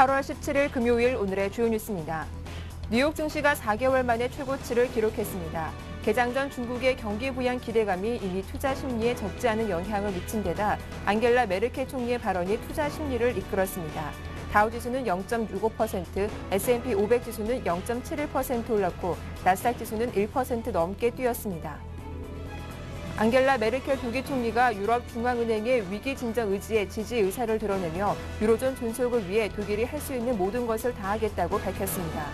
8월 17일 금요일 오늘의 주요 뉴스입니다. 뉴욕 증시가 4개월 만에 최고치를 기록했습니다. 개장 전 중국의 경기 부양 기대감이 이미 투자 심리에 적지 않은 영향을 미친 데다 앙겔라 메르켈 총리의 발언이 투자 심리를 이끌었습니다. 다우지수는 0.65%, S&P 500 지수는 0.71% 올랐고 나스닥 지수는 1% 넘게 뛰었습니다. 앙겔라 메르켈 독일 총리가 유럽 중앙은행의 위기 진정 의지에 지지 의사를 드러내며 유로존 존속을 위해 독일이 할 수 있는 모든 것을 다하겠다고 밝혔습니다.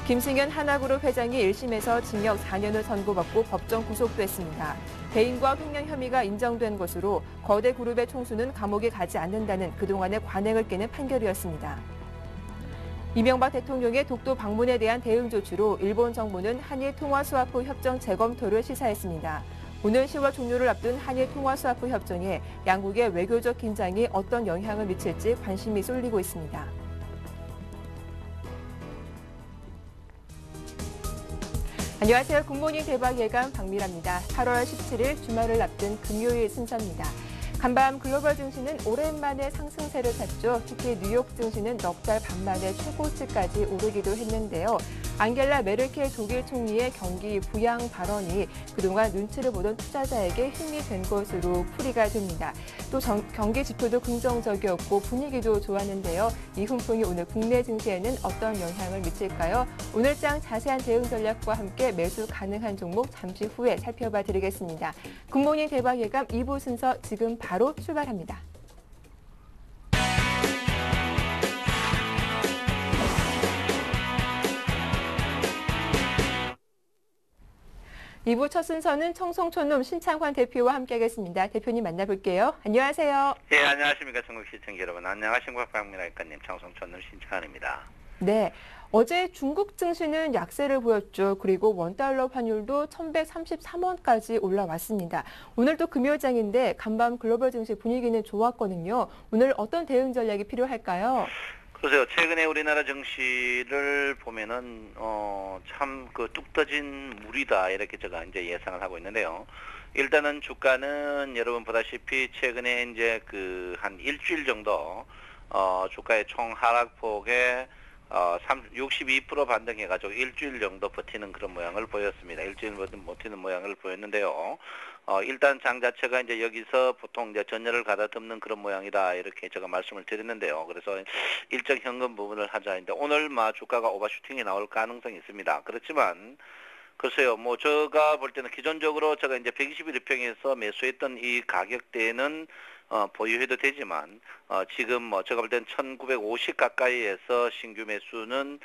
김승현 하나그룹 회장이 1심에서 징역 4년을 선고받고 법정 구속됐습니다. 배임과 횡령 혐의가 인정된 것으로 거대 그룹의 총수는 감옥에 가지 않는다는 그동안의 관행을 깨는 판결이었습니다. 이명박 대통령의 독도 방문에 대한 대응 조치로 일본 정부는 한일 통화수화프 협정 재검토를 시사했습니다. 오늘 10월 종료를 앞둔 한일 통화수화프 협정에 양국의 외교적 긴장이 어떤 영향을 미칠지 관심이 쏠리고 있습니다. 안녕하세요. 굿모닝 대박 예감 박미라입니다. 8월 17일 주말을 앞둔 금요일 순서입니다. 간밤 글로벌 증시는 오랜만에 상승세를 탔죠. 특히 뉴욕 증시는 넉 달 반 만에 최고치까지 오르기도 했는데요. 앙겔라 메르켈 독일 총리의 경기 부양 발언이 그동안 눈치를 보던 투자자에게 힘이 된 것으로 풀이가 됩니다. 또 경기 지표도 긍정적이었고 분위기도 좋았는데요. 이 훈풍이 오늘 국내 증시에는 어떤 영향을 미칠까요? 오늘장 자세한 대응 전략과 함께 매수 가능한 종목 잠시 후에 살펴봐 드리겠습니다. 굿모닝 대박 예감 2부 순서 지금 바로 출발합니다. 2부 첫 순서는 청송촌놈 신창환 대표와 함께하겠습니다. 대표님 만나볼게요. 안녕하세요. 네, 안녕하십니까. 전국 시청자 여러분. 안녕하십니까. 박미라이카님, 청송촌놈 신창환입니다. 네, 어제 중국 증시는 약세를 보였죠. 그리고 원달러 환율도 1133원까지 올라왔습니다. 오늘도 금요일장인데 간밤 글로벌 증시 분위기는 좋았거든요. 오늘 어떤 대응 전략이 필요할까요? 그러세요. 최근에 우리나라 증시를 보면은 참 그 뚝 터진 물이다 이렇게 제가 이제 예상을 하고 있는데요. 일단은 주가는 여러분 보다시피 최근에 이제 그 한 일주일 정도 주가의 총 하락폭에 62% 반등해가지고 일주일 정도 버티는 그런 모양을 보였습니다. 일주일 버티는 모양을 보였는데요. 일단 장 자체가 이제 여기서 보통 이제 전열을 가다듬는 그런 모양이다 이렇게 제가 말씀을 드렸는데요. 그래서 일정 현금 부분을 하자 했는데 오늘 주가가 오버슈팅이 나올 가능성이 있습니다. 그렇지만 글쎄요, 제가 볼 때는 기존적으로 제가 이제 121평에서 매수했던 이 가격대는 보유해도 되지만 지금 제가 볼 때는 1950 가까이에서 신규 매수는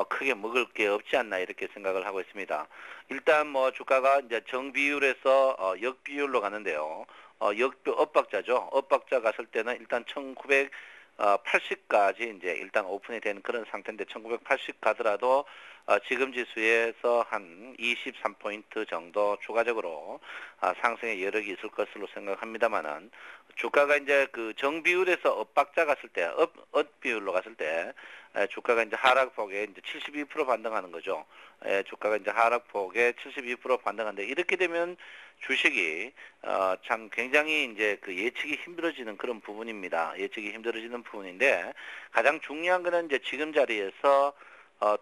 크게 먹을 게 없지 않나 이렇게 생각을 하고 있습니다. 일단 주가가 이제 정비율에서 역비율로 가는데요. 엇박자죠. 엇박자 갔을 때는 일단 1980까지 이제 일단 오픈이 되는 그런 상태인데 1980 가더라도 지금 지수에서 한 23포인트 정도 추가적으로 상승의 여력이 있을 것으로 생각합니다만은 주가가 이제 그 정비율에서 엇박자 갔을 때, 엇비율로 갔을 때 주가가 이제 하락폭에 이제 72% 반등하는 거죠. 주가가 이제 하락폭에 72% 반등하는데 이렇게 되면 주식이 참 굉장히 이제 그 예측이 힘들어지는 그런 부분입니다. 예측이 힘들어지는 부분인데 가장 중요한 거는 이제 지금 자리에서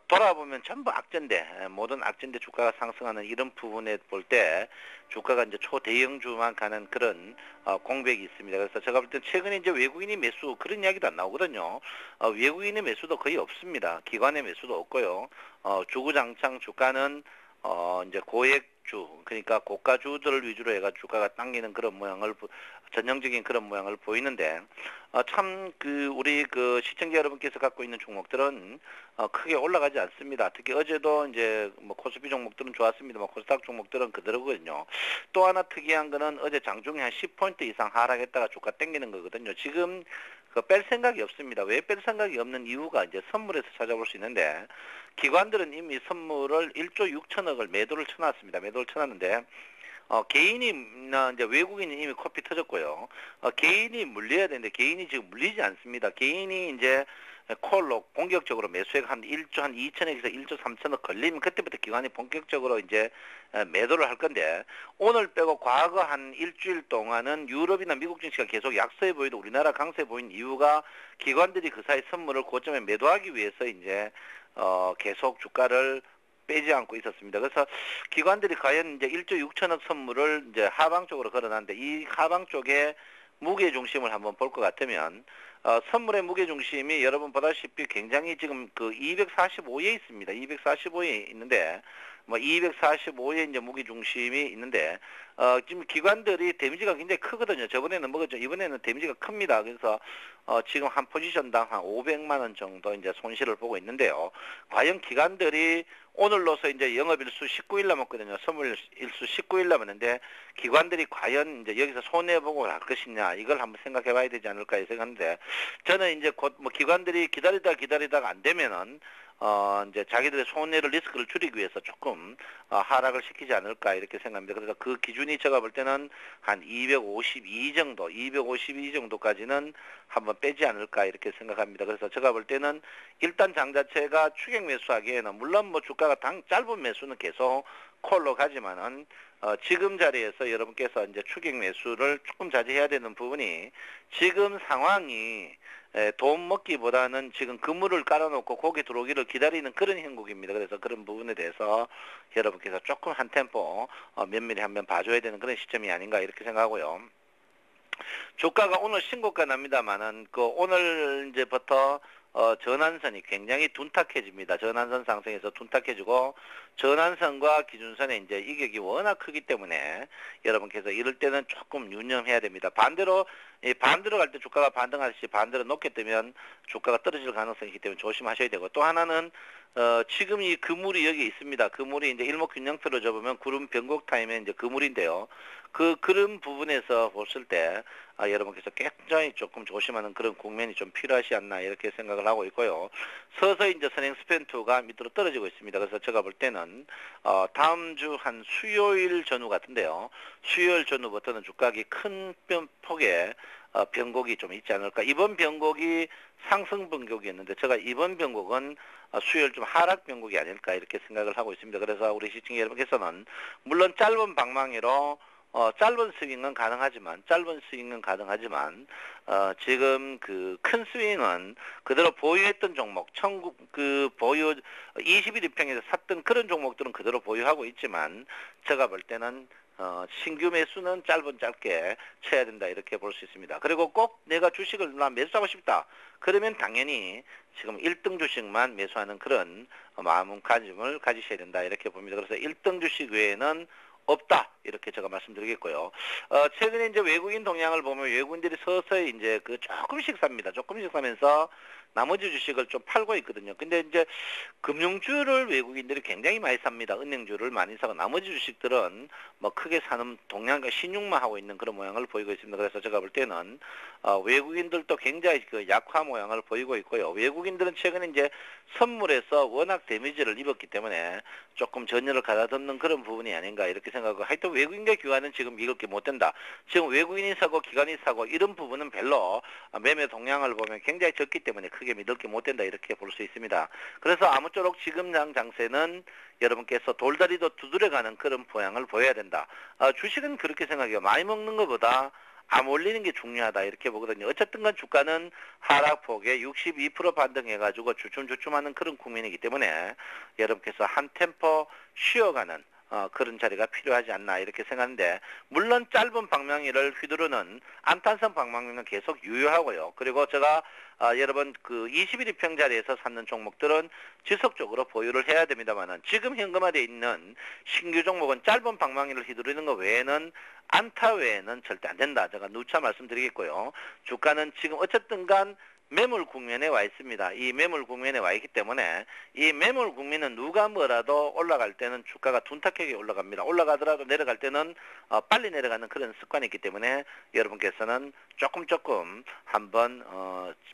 돌아보면 전부 악재인데 모든 악재인데 주가가 상승하는 이런 부분에 볼 때 주가가 이제 초대형주만 가는 그런 공백이 있습니다. 그래서 제가 볼 때 최근에 이제 외국인이 매수 그런 이야기도 안 나오거든요. 외국인의 매수도 거의 없습니다. 기관의 매수도 없고요. 주구장창 주가는 이제 고액주 그러니까 고가주들을 위주로 해가 주가가 당기는 그런 모양을 전형적인 그런 모양을 보이는데 참 그 우리 그 시청자 여러분께서 갖고 있는 종목들은 크게 올라가지 않습니다. 특히 어제도 이제 코스피 종목들은 좋았습니다. 코스닥 종목들은 그대로거든요. 또 하나 특이한 거는 어제 장중에 한 10포인트 이상 하락했다가 주가 당기는 거거든요. 지금 뺄 생각이 없습니다. 왜 뺄 생각이 없는 이유가 이제 선물에서 찾아볼 수 있는데 기관들은 이미 선물을 1조 6천억을 매도를 쳐놨습니다. 매도를 쳐놨는데 개인이나 이제 외국인이 이미 코피 터졌고요. 개인이 물려야 되는데 개인이 지금 물리지 않습니다. 개인이 이제 콜로 공격적으로 매수액 한 1조 한 2천억에서 1조 3천억 걸리면 그때부터 기관이 본격적으로 이제 매도를 할 건데 오늘 빼고 과거 한 일주일 동안은 유럽이나 미국 증시가 계속 약세해 보이도 우리나라 강세 보인 이유가 기관들이 그 사이 선물을 고점에 매도하기 위해서 이제 계속 주가를 빼지 않고 있었습니다. 그래서 기관들이 과연 이제 1조 6천억 선물을 이제 하방 쪽으로 걸어놨는데 이 하방 쪽에 무게 중심을 한번 볼 것 같으면 선물의 무게 중심이 여러분 보다시피 굉장히 지금 그 245에 있습니다. 245에 있는데 뭐 245에 이제 무게 중심이 있는데 지금 기관들이 데미지가 굉장히 크거든요. 저번에는 먹었죠. 이번에는 데미지가 큽니다. 그래서 지금 한 포지션당 한 500만 원 정도 이제 손실을 보고 있는데요. 과연 기관들이 오늘로서 이제 영업일수 19일 남았거든요. 선물일수 19일 남았는데 기관들이 과연 이제 여기서 손해보고 할 것이냐 이걸 한번 생각해 봐야 되지 않을까 생각하는데 저는 이제 곧 뭐 기관들이 기다리다가 안 되면은 이제 자기들의 손해를 리스크를 줄이기 위해서 조금 하락을 시키지 않을까 이렇게 생각합니다. 그래서 그 기준이 제가 볼 때는 한 252 정도까지는 한번 빼지 않을까 이렇게 생각합니다. 그래서 제가 볼 때는 일단 장 자체가 추격 매수하기에는 물론 뭐 주가가 짧은 매수는 계속 콜로 가지만은 지금 자리에서 여러분께서 이제 추격 매수를 조금 자제해야 되는 부분이 지금 상황이 돈 먹기보다는 지금 그물을 깔아놓고 고기 들어오기를 기다리는 그런 형국입니다. 그래서 그런 부분에 대해서 여러분께서 조금 한 템포 면밀히 한번 봐줘야 되는 그런 시점이 아닌가 이렇게 생각하고요. 주가가 오늘 신고가 납니다만은 그 오늘 이제부터 전환선이 굉장히 둔탁해집니다. 전환선 상승에서 둔탁해지고 전환선과 기준선의 이제 이격이 워낙 크기 때문에 여러분께서 이럴 때는 조금 유념해야 됩니다. 반대로 갈 때 주가가 반등하듯이 반대로 높게 뜨면 주가가 떨어질 가능성이 있기 때문에 조심하셔야 되고 또 하나는 지금 이 그물이 여기 있습니다. 그물이 이제 일목균형표로 접으면 구름 변곡 타임의 이제 그물인데요. 그런 부분에서 봤을 때 여러분께서 굉장히 조금 조심하는 그런 국면이 좀 필요하지 않나 이렇게 생각을 하고 있고요. 서서히 이제 선행 스펜2가 밑으로 떨어지고 있습니다. 그래서 제가 볼 때는 다음 주 한 수요일 전후 같은데요. 수요일 전후부터는 주가가 큰 폭의 변곡이 좀 있지 않을까. 이번 변곡이 상승 변곡이었는데 제가 이번 변곡은 수요일 좀 하락 변곡이 아닐까 이렇게 생각을 하고 있습니다. 그래서 우리 시청자 여러분께서는 물론 짧은 방망이로 짧은 스윙은 가능하지만 지금 그 큰 스윙은 그대로 보유했던 종목 보유 21일 입평에서 샀던 그런 종목들은 그대로 보유하고 있지만 제가 볼 때는 신규 매수는 짧게 쳐야 된다 이렇게 볼 수 있습니다. 그리고 꼭 내가 주식을 매수하고 싶다. 그러면 당연히 지금 1등 주식만 매수하는 그런 마음가짐을 가지셔야 된다 이렇게 봅니다. 그래서 1등 주식 외에는 없다 이렇게 제가 말씀드리겠고요. 최근에 이제 외국인 동향을 보면 외국인들이 서서히 이제 그 조금씩 삽니다. 조금씩 사면서 나머지 주식을 좀 팔고 있거든요. 근데 이제 금융주를 외국인들이 굉장히 많이 삽니다. 은행주를 많이 사고 나머지 주식들은 뭐 크게 사는 동향과 신용만 하고 있는 그런 모양을 보이고 있습니다. 그래서 제가 볼 때는 외국인들도 굉장히 그 약화 모양을 보이고 있고요. 외국인들은 최근에 이제 선물에서 워낙 데미지를 입었기 때문에 조금 전열을 가다듬는 그런 부분이 아닌가 이렇게 생각하고 하여튼 외국인과 기관은 지금 믿을 게 못 된다. 지금 외국인이 사고 기관이 사고 이런 부분은 별로 매매 동향을 보면 굉장히 적기 때문에 크게 믿을 게 못 된다 이렇게 볼 수 있습니다. 그래서 아무쪼록 지금 장세는 여러분께서 돌다리도 두드려가는 그런 모양을 보여야 된다. 주식은 그렇게 생각해요. 많이 먹는 것보다 안 올리는 게 중요하다 이렇게 보거든요. 어쨌든 간 주가는 하락폭에 62% 반등해가지고 주춤주춤하는 그런 국면이기 때문에 여러분께서 한 템포 쉬어가는 그런 자리가 필요하지 않나 이렇게 생각하는데 물론 짧은 방망이를 휘두르는 안탄성 방망이는 계속 유효하고요. 그리고 제가 여러분 그 21일 평 자리에서 샀는 종목들은 지속적으로 보유를 해야 됩니다만은 지금 현금화되어 있는 신규 종목은 짧은 방망이를 휘두르는 것 외에는 안타 외에는 절대 안 된다. 제가 누차 말씀드리겠고요. 주가는 지금 어쨌든 간 매물 국면에 와 있습니다. 이 매물 국면에 와 있기 때문에 이 매물 국면은 누가 뭐라도 올라갈 때는 주가가 둔탁하게 올라갑니다. 올라가더라도 내려갈 때는 빨리 내려가는 그런 습관이 있기 때문에 여러분께서는 조금 한번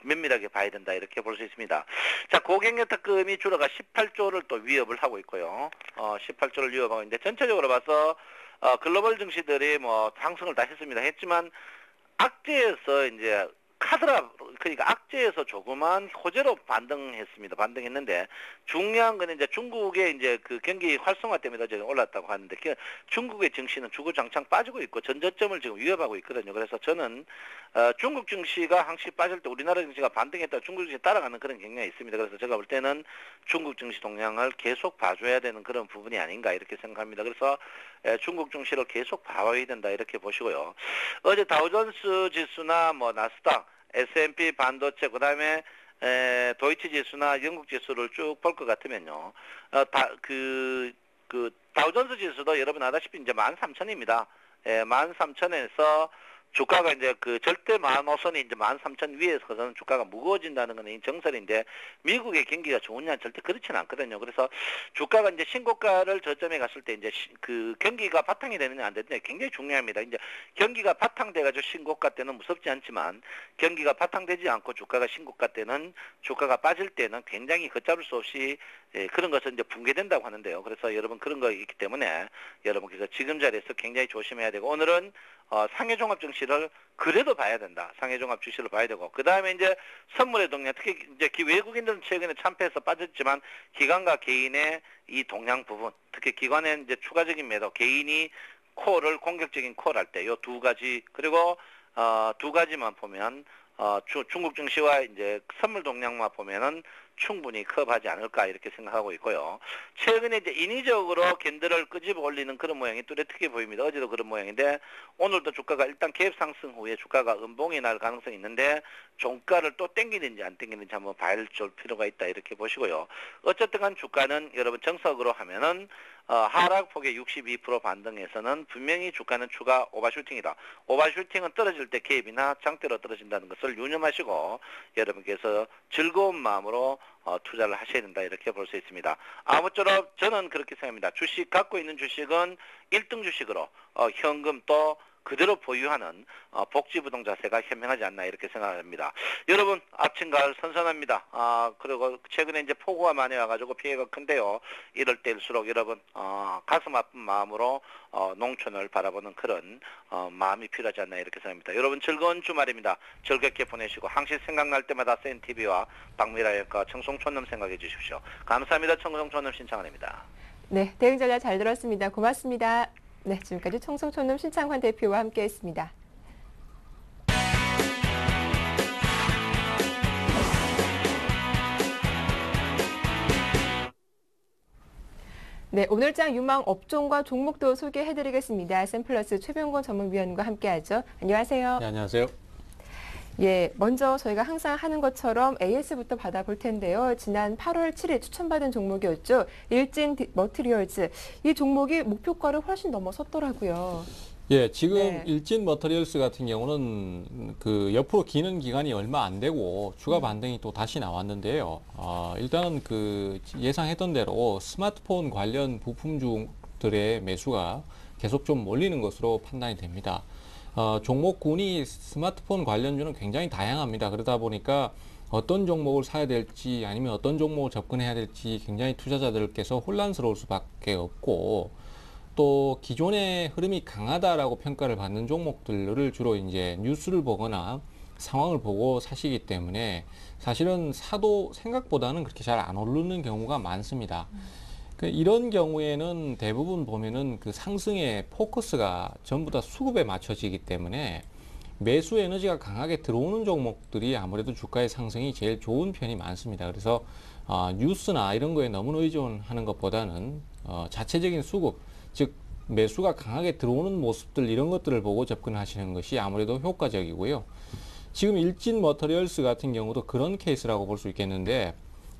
면밀하게 봐야 된다 이렇게 볼 수 있습니다. 자, 고객여탁금이 줄어가 18조를 또 위협을 하고 있고요. 18조를 위협하고 있는데 전체적으로 봐서 글로벌 증시들이 뭐 상승을 다 했지만 악재에서 이제 그러니까 악재에서 조그만 호재로 반등했는데 중요한 건 이제 중국의 이제 그 경기 활성화 때문에 어제 올랐다고 하는데 중국의 증시는 주구장창 빠지고 있고 전저점을 지금 위협하고 있거든요. 그래서 저는 중국 증시가 항시 빠질 때 우리나라 증시가 반등했다 중국 증시 따라가는 그런 경향이 있습니다. 그래서 제가 볼 때는 중국 증시 동향을 계속 봐줘야 되는 그런 부분이 아닌가 이렇게 생각합니다. 그래서 중국 증시를 계속 봐와야 된다 이렇게 보시고요. 어제 다우존스 지수나 뭐 나스닥, S&P 반도체 그다음에 도이치 지수나 영국 지수를 쭉 볼 것 같으면요. 다우존스 지수도 여러분 아다시피 이제 13,000입니다. 13,000에서 주가가 이제 그 절대 마노선이 이제 13,000 위에서는 주가가 무거워진다는 건 정설인데 미국의 경기가 좋으냐 절대 그렇지는 않거든요. 그래서 주가가 이제 신고가를 저점에 갔을 때 이제 그 경기가 바탕이 되느냐 안 되느냐 굉장히 중요합니다. 이제 경기가 바탕돼가지고 신고가 때는 무섭지 않지만 경기가 바탕되지 않고 주가가 신고가 때는 주가가 빠질 때는 굉장히 걷잡을 수 없이 그런 것은 이제 붕괴된다고 하는데요. 그래서 여러분 그런 거 있기 때문에 여러분 그래서 지금 자리에서 굉장히 조심해야 되고 오늘은 상해 종합 증시를 그래도 봐야 된다. 상해 종합 증시를 봐야 되고 그 다음에 이제 선물의 동향 특히 이제 외국인들은 최근에 참패해서 빠졌지만 기관과 개인의 이 동향 부분 특히 기관의 이제 추가적인 매도 개인이 콜을 공격적인 콜 할 때 요 두 가지 그리고 두 가지만 보면 중국 증시와 이제 선물 동향만 보면은 충분히 커버하지 않을까 이렇게 생각하고 있고요. 최근에 이제 인위적으로 캔들을 끄집어 올리는 그런 모양이 뚜렷하게 보입니다. 어제도 그런 모양인데 오늘도 주가가 일단 갭 상승 후에 주가가 음봉이 날 가능성이 있는데 종가를 또 땡기는지 안 땡기는지 한번 봐줄 필요가 있다 이렇게 보시고요. 어쨌든 간 주가는 여러분 정석으로 하면은 하락폭의 62% 반등에서는 분명히 주가는 추가 오버슈팅이다. 오버슈팅은 떨어질 때 갭이나 장대로 떨어진다는 것을 유념하시고 여러분께서 즐거운 마음으로 투자를 하셔야 된다 이렇게 볼 수 있습니다. 아무쪼록 저는 그렇게 생각합니다. 주식 갖고 있는 주식은 1등 주식으로 현금 또 그대로 보유하는 복지부동 자세가 현명하지 않나 이렇게 생각합니다. 여러분 아침 가을 선선합니다. 그리고 최근에 이제 폭우가 많이 와가지고 피해가 큰데요. 이럴 때일수록 여러분 가슴 아픈 마음으로 농촌을 바라보는 그런 마음이 필요하지 않나 이렇게 생각합니다. 여러분 즐거운 주말입니다. 즐겁게 보내시고 항시 생각날 때마다 센TV와 박미라역과 청송촌놈 생각해 주십시오. 감사합니다. 청송촌놈 신창환입니다. 네, 대응 전략 잘 들었습니다. 고맙습니다. 네, 지금까지 청송촌놈 신창환 대표와 함께했습니다. 네, 오늘장 유망 업종과 종목도 소개해드리겠습니다. 샘플러스 최병곤 전문위원과 함께하죠. 안녕하세요. 네, 안녕하세요. 예, 먼저 저희가 항상 하는 것처럼 AS부터 받아볼 텐데요. 지난 8월 7일 추천받은 종목이었죠. 일진 머티리얼즈. 이 종목이 목표가를 훨씬 넘어섰더라고요. 예, 지금 네. 일진 머터리얼스 같은 경우는 그 옆으로 기는 기간이 얼마 안 되고 추가 반등이 또 다시 나왔는데요. 일단은 그 예상했던 대로 스마트폰 관련 부품주들의 매수가 계속 좀 몰리는 것으로 판단이 됩니다. 종목군이 스마트폰 관련주는 굉장히 다양합니다. 그러다 보니까 어떤 종목을 사야 될지 아니면 어떤 종목을 접근해야 될지 굉장히 투자자들께서 혼란스러울 수밖에 없고 또 기존의 흐름이 강하다라고 평가를 받는 종목들을 주로 이제 뉴스를 보거나 상황을 보고 사시기 때문에 사실은 사도 생각보다는 그렇게 잘 안 오르는 경우가 많습니다. 이런 경우에는 대부분 보면은 그 상승의 포커스가 전부 다 수급에 맞춰지기 때문에 매수 에너지가 강하게 들어오는 종목들이 아무래도 주가의 상승이 제일 좋은 편이 많습니다. 그래서 뉴스나 이런 거에 너무 의존하는 것보다는 자체적인 수급, 즉 매수가 강하게 들어오는 모습들 이런 것들을 보고 접근하시는 것이 아무래도 효과적이고요. 지금 일진 머터리얼스 같은 경우도 그런 케이스라고 볼 수 있겠는데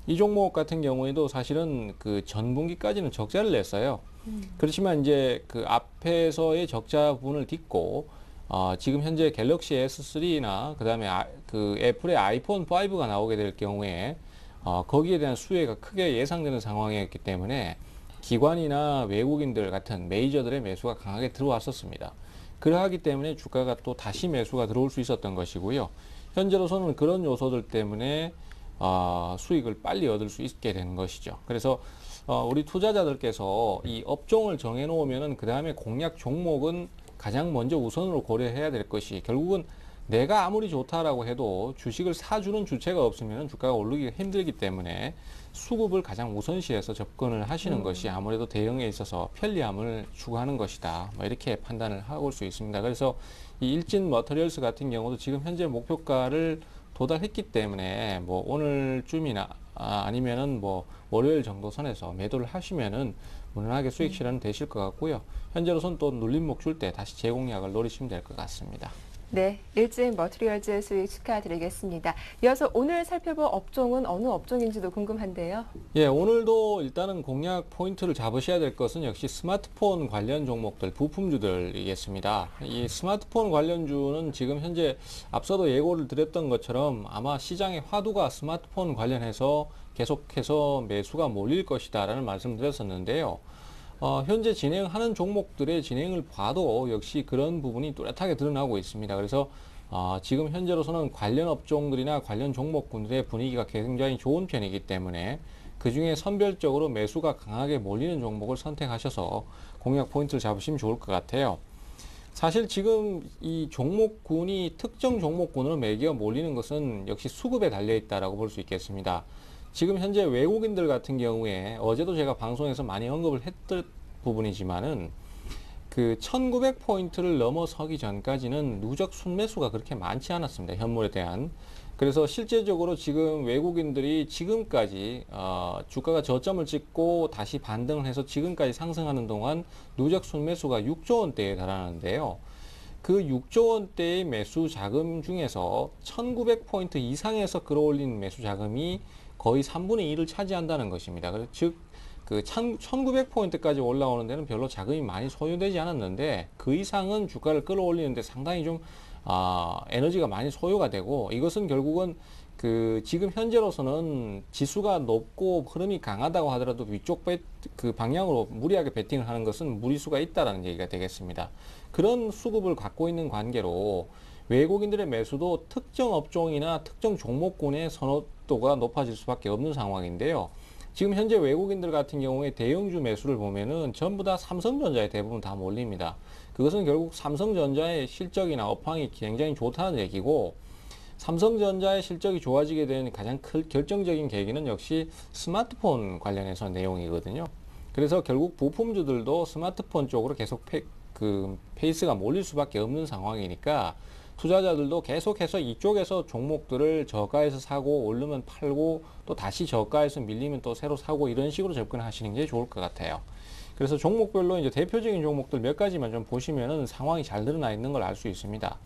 이 종목 같은 경우에도 사실은 그 전분기까지는 적자를 냈어요. 그렇지만 이제 그 앞에서의 적자 부분을 딛고 지금 현재 갤럭시 S3나 그다음에 그 애플의 아이폰 5가 나오게 될 경우에 거기에 대한 수혜가 크게 예상되는 상황이었기 때문에 기관이나 외국인들 같은 메이저들의 매수가 강하게 들어왔었습니다. 그러하기 때문에 주가가 또 다시 매수가 들어올 수 있었던 것이고요. 현재로서는 그런 요소들 때문에 수익을 빨리 얻을 수 있게 되는 것이죠. 그래서 우리 투자자들께서 이 업종을 정해놓으면은 그 다음에 공략 종목은 가장 먼저 우선으로 고려해야 될 것이 결국은 내가 아무리 좋다라고 해도 주식을 사주는 주체가 없으면 주가가 오르기가 힘들기 때문에 수급을 가장 우선시해서 접근을 하시는 것이 아무래도 대응에 있어서 편리함을 추구하는 것이다. 뭐 이렇게 판단을 하고 올 수 있습니다. 그래서 이 일진 머터리얼스 같은 경우도 지금 현재 목표가를 도달했기 때문에 뭐 오늘쯤이나 아니면은 뭐 월요일 정도 선에서 매도를 하시면은 무난하게 수익 실현 되실 것 같고요. 현재로선 또 눌림목 줄 때 다시 재공략을 노리시면 될 것 같습니다. 네, 일진 머티리얼즈의 수익 축하드리겠습니다. 이어서 오늘 살펴볼 업종은 어느 업종인지도 궁금한데요. 예, 오늘도 일단은 공략 포인트를 잡으셔야 될 것은 역시 스마트폰 관련 종목들, 부품주들이겠습니다. 이 스마트폰 관련주는 지금 현재 앞서도 예고를 드렸던 것처럼 아마 시장의 화두가 스마트폰 관련해서 계속해서 매수가 몰릴 것이다라는 말씀을 드렸었는데요. 현재 진행하는 종목들의 진행을 봐도 역시 그런 부분이 뚜렷하게 드러나고 있습니다. 그래서 지금 현재로서는 관련 업종들이나 관련 종목군들의 분위기가 굉장히 좋은 편이기 때문에 그 중에 선별적으로 매수가 강하게 몰리는 종목을 선택하셔서 공략 포인트를 잡으시면 좋을 것 같아요. 사실 지금 이 종목군이 특정 종목군으로 매기가 몰리는 것은 역시 수급에 달려 있다라고 볼 수 있겠습니다. 지금 현재 외국인들 같은 경우에 어제도 제가 방송에서 많이 언급을 했던 부분이지만은 그 1900포인트를 넘어서기 전까지는 누적 순매수가 그렇게 많지 않았습니다. 현물에 대한. 그래서 실제적으로 지금 외국인들이 지금까지 주가가 저점을 찍고 다시 반등을 해서 지금까지 상승하는 동안 누적 순매수가 6조 원대에 달하는데요. 그 6조 원대의 매수 자금 중에서 1900포인트 이상에서 끌어올린 매수 자금이 거의 3분의 1을 차지한다는 것입니다. 즉, 그 1900포인트까지 올라오는 데는 별로 자금이 많이 소요되지 않았는데 그 이상은 주가를 끌어올리는데 상당히 좀 에너지가 많이 소요가 되고 이것은 결국은 그 지금 현재로서는 지수가 높고 흐름이 강하다고 하더라도 위쪽 그 방향으로 무리하게 베팅을 하는 것은 무리수가 있다라는 얘기가 되겠습니다. 그런 수급을 갖고 있는 관계로 외국인들의 매수도 특정 업종이나 특정 종목군의 선호도가 높아질 수밖에 없는 상황인데요. 지금 현재 외국인들 같은 경우에 대형주 매수를 보면은 전부 다 삼성전자에 대부분 다 몰립니다. 그것은 결국 삼성전자의 실적이나 업황이 굉장히 좋다는 얘기고 삼성전자의 실적이 좋아지게 된 가장 결정적인 계기는 역시 스마트폰 관련해서 내용이거든요. 그래서 결국 부품주들도 스마트폰 쪽으로 계속 페이스가 몰릴 수밖에 없는 상황이니까 투자자들도 계속해서 이쪽에서 종목들을 저가에서 사고 오르면 팔고 또 다시 저가에서 밀리면 또 새로 사고 이런 식으로 접근하시는 게 좋을 것 같아요. 그래서 종목별로 이제 대표적인 종목들 몇 가지만 좀 보시면은 상황이 잘 드러나 있는 걸 알 수 있습니다.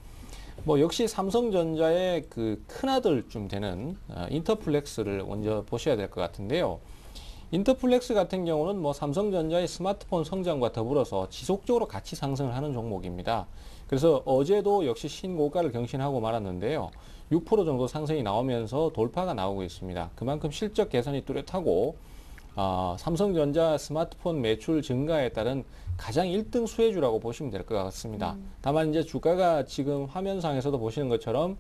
뭐 역시 삼성전자의 그 큰아들쯤 되는 인터플렉스를 먼저 보셔야 될 것 같은데요. 인터플렉스 같은 경우는 뭐 삼성전자의 스마트폰 성장과 더불어서 지속적으로 같이 상승을 하는 종목입니다. 그래서 어제도 역시 신고가를 경신하고 말았는데요. 6% 정도 상승이 나오면서 돌파가 나오고 있습니다. 그만큼 실적 개선이 뚜렷하고 삼성전자 스마트폰 매출 증가에 따른 가장 1등 수혜주라고 보시면 될 것 같습니다. 다만 이제 주가가 지금 화면상에서도 보시는 것처럼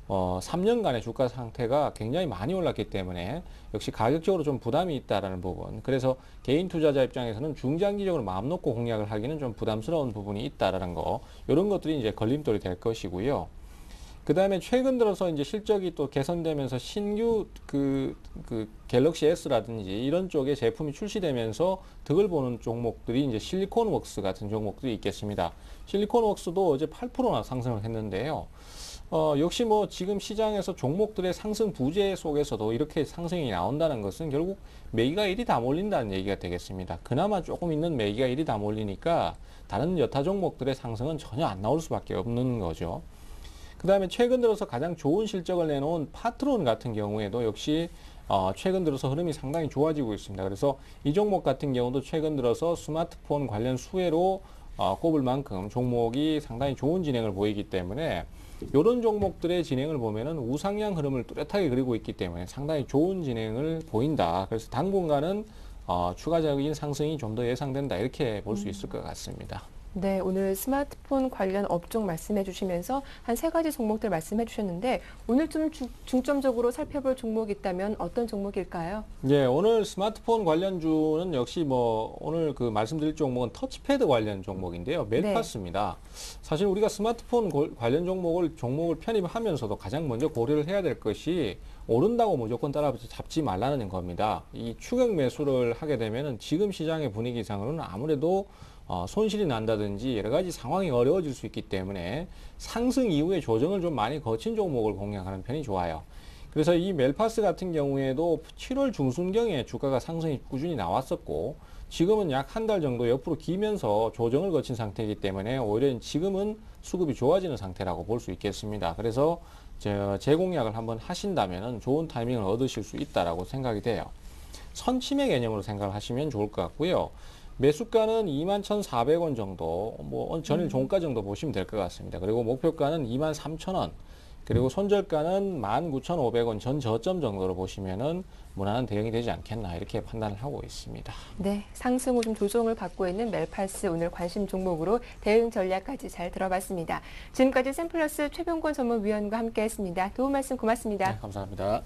3년간의 주가 상태가 굉장히 많이 올랐기 때문에 역시 가격적으로 좀 부담이 있다라는 부분. 그래서 개인 투자자 입장에서는 중장기적으로 마음 놓고 공략을 하기는 좀 부담스러운 부분이 있다라는 거. 이런 것들이 이제 걸림돌이 될 것이고요. 그 다음에 최근 들어서 이제 실적이 또 개선되면서 신규 그 갤럭시 S라든지 이런 쪽의 제품이 출시되면서 득을 보는 종목들이 이제 실리콘웍스 같은 종목들이 있겠습니다. 실리콘웍스도 어제 8%나 상승을 했는데요. 역시 뭐 지금 시장에서 종목들의 상승 부재 속에서도 이렇게 상승이 나온다는 것은 결국 매기가 일이 다 몰린다는 얘기가 되겠습니다. 그나마 조금 있는 매기가 일이 다 몰리니까 다른 여타 종목들의 상승은 전혀 안 나올 수밖에 없는 거죠. 그 다음에 최근 들어서 가장 좋은 실적을 내놓은 파트론 같은 경우에도 역시 최근 들어서 흐름이 상당히 좋아지고 있습니다. 그래서 이 종목 같은 경우도 최근 들어서 스마트폰 관련 수혜로 꼽을 만큼 종목이 상당히 좋은 진행을 보이기 때문에 이런 종목들의 진행을 보면은 우상향 흐름을 뚜렷하게 그리고 있기 때문에 상당히 좋은 진행을 보인다. 그래서 당분간은 추가적인 상승이 좀 더 예상된다. 이렇게 볼 수 있을 것 같습니다. 네, 오늘 스마트폰 관련 업종 말씀해 주시면서 한 세 가지 종목들 말씀해 주셨는데 오늘 좀 중점적으로 살펴볼 종목이 있다면 어떤 종목일까요? 예, 오늘 스마트폰 관련주는 역시 뭐 오늘 그 말씀드릴 종목은 터치패드 관련 종목인데요. 멜파스입니다. 사실 우리가 스마트폰 관련 종목을 편입하면서도 가장 먼저 고려를 해야 될 것이 오른다고 무조건 따라잡지 말라는 겁니다. 이 추격 매수를 하게 되면은 지금 시장의 분위기상으로는 아무래도 손실이 난다든지 여러 가지 상황이 어려워질 수 있기 때문에 상승 이후에 조정을 좀 많이 거친 종목을 공략하는 편이 좋아요. 그래서 이 멜파스 같은 경우에도 7월 중순경에 주가가 상승이 꾸준히 나왔었고 지금은 약 한 달 정도 옆으로 기면서 조정을 거친 상태이기 때문에 오히려 지금은 수급이 좋아지는 상태라고 볼 수 있겠습니다. 그래서 재공략을 한번 하신다면 좋은 타이밍을 얻으실 수 있다라고 생각이 돼요. 선침해 개념으로 생각을 하시면 좋을 것 같고요. 매수가는 21,400원 정도, 뭐 전일 종가 정도 보시면 될 것 같습니다. 그리고 목표가는 23,000원, 그리고 손절가는 19,500원 전 저점 정도로 보시면은 무난한 대응이 되지 않겠나 이렇게 판단을 하고 있습니다. 네, 상승 후 좀 조정을 받고 있는 멜파스 오늘 관심 종목으로 대응 전략까지 잘 들어봤습니다. 지금까지 샘플러스 최병권 전문위원과 함께했습니다. 도움 말씀 고맙습니다. 네, 감사합니다.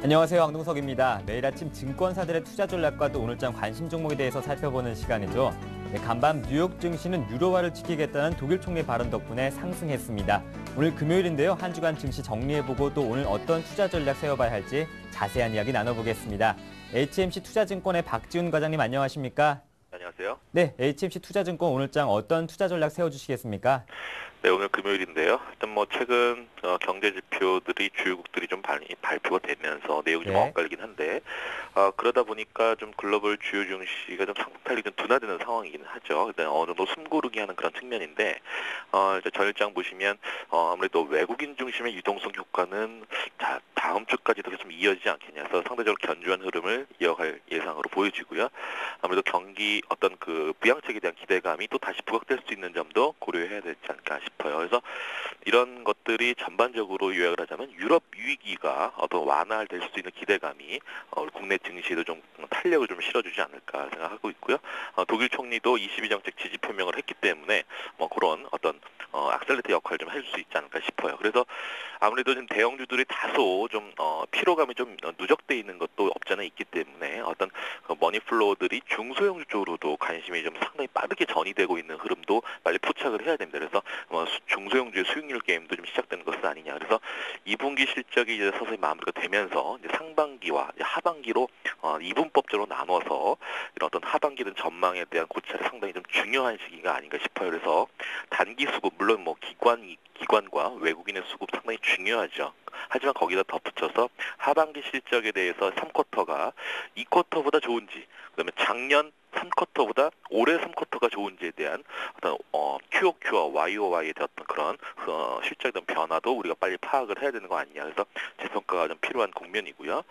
안녕하세요. 황동석입니다. 매일 아침 증권사들의 투자 전략과 또 오늘장 관심 종목에 대해서 살펴보는 시간이죠. 네, 간밤 뉴욕 증시는 유로화를 지키겠다는 독일 총리 발언 덕분에 상승했습니다. 오늘 금요일인데요. 한 주간 증시 정리해보고 또 오늘 어떤 투자 전략 세워봐야 할지 자세한 이야기 나눠보겠습니다. HMC 투자증권의 박지훈 과장님 안녕하십니까? 안녕하세요. 네, HMC 투자증권 오늘장 어떤 투자 전략 세워주시겠습니까? 네, 오늘 금요일인데요. 일단 뭐 최근 경제 지표들이 주요국들이 좀 발표가 되면서 내용이 좀 엇갈리긴 한데 그러다 보니까 좀 글로벌 주요 증시가 좀 상탈이 좀 둔화되는 상황이긴 하죠. 일단 어느 정도 숨고르기 하는 그런 측면인데 이제 전일장 보시면 아무래도 외국인 중심의 유동성 효과는 다음 주까지도 계속 이어지지 않겠냐 해서 상대적으로 견조한 흐름을 이어갈 예상으로 보여지고요. 아무래도 경기 어떤 그 부양책에 대한 기대감이 또 다시 부각될 수 있는 점도 고려해야 되지 않을까 싶어요. 그래서 이런 것들이 전반적으로 요약을 하자면 유럽 위기가 어떤 완화될 수 있는 기대감이 국내 증시에도 좀 탄력을 좀 실어주지 않을까 생각하고 있고요. 독일 총리도 22정책 지지 표명을 했기 때문에 뭐 그런 어떤 악셀레이터 역할을 좀 해줄 수 있지 않을까 싶어요. 그래서 아무래도 지금 대형주들이 다소 좀 피로감이 좀 누적돼 있는 것도 없지 않아 있기 때문에 어떤 머니플로우들이 중소형주 쪽으로도 관심이 좀 상당히 빠르게 전이되고 있는 흐름도 빨리 포착을 해야 됩니다. 그래서 중소형주의 수익률 게임도 좀 시작되는 것은 아니냐. 그래서 2분기 실적이 이제 서서히 마무리가 되면서 이제 상반기와 이제 하반기로 이분법적으로 나눠서 이런 어떤 하반기는 전망에 대한 고찰이 상당히 좀 중요한 시기가 아닌가 싶어요. 그래서 단기 수급 물론 뭐 기관과 외국인의 수급 상당히 중요하죠. 하지만 거기다 덧붙여서 하반기 실적에 대해서 3쿼터가 2쿼터보다 좋은지, 그다음에 작년 3쿼터보다 올해 3쿼터가 좋은지에 대한 어떤 QOQ와 YOY에 대한 어떤 그런 실적에 대한 변화도 우리가 빨리 파악을 해야 되는 거 아니냐. 그래서 재평가가 좀 필요한 국면이고요.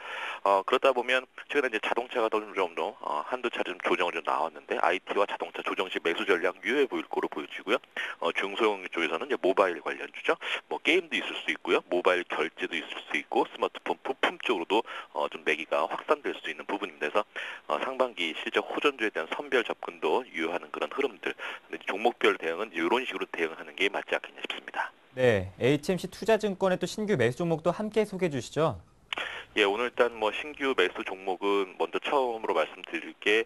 그러다 보면 최근에 이제 자동차가 좀 더 한두 차례 좀 조정을 좀 나왔는데 IT와 자동차 조정시 매수 전략 유효해 보일 거로 보여지고요. 중소형 쪽에서는 이제 모바일 관련주죠. 뭐 게임도 있을 수 있고요. 모바일 결제도 있을 수 있고 스마트폰 부품 쪽으로도 좀 매기가 확산될 수 있는 부분입니다. 그래서 상반기 실적 호전주에 대한 선별 접근도 유효하는 그런 흐름들. 근데 종목별 대응은 이런 식으로 대응하는 게 맞지 않겠냐 싶습니다. 네, HMC 투자증권의 또 신규 매수 종목도 함께 소개해 주시죠. 예, 오늘 일단 뭐 신규 매수 종목은 먼저 처음으로 말씀드릴 게